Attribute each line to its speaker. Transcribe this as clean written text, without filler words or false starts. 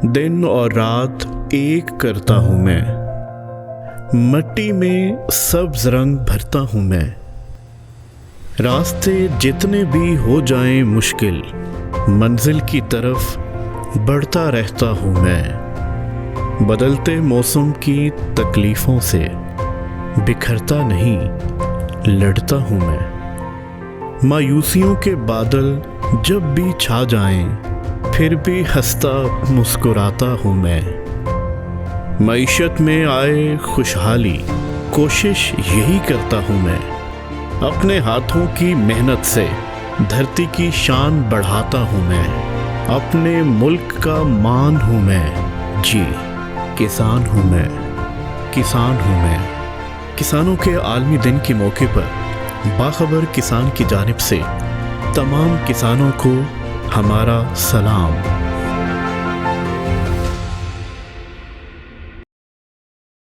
Speaker 1: दिन और रात एक करता हूँ मैं, मिट्टी में सब्ज रंग भरता हूँ मैं। रास्ते जितने भी हो जाएं मुश्किल, मंजिल की तरफ बढ़ता रहता हूँ मैं। बदलते मौसम की तकलीफ़ों से बिखरता नहीं, लड़ता हूँ मैं। मायूसियों के बादल जब भी छा जाएं, फिर भी हंसता मुस्कुराता हूँ मैं। मईशत में आए खुशहाली, कोशिश यही करता हूँ मैं। अपने हाथों की मेहनत से धरती की शान बढ़ाता हूँ मैं। अपने मुल्क का मान हूँ मैं, जी किसान हूँ मैं, किसान हूँ मैं। किसानों के आलमी दिन के मौके पर बाखबर किसान की जानिब से तमाम किसानों को हमारा सलाम।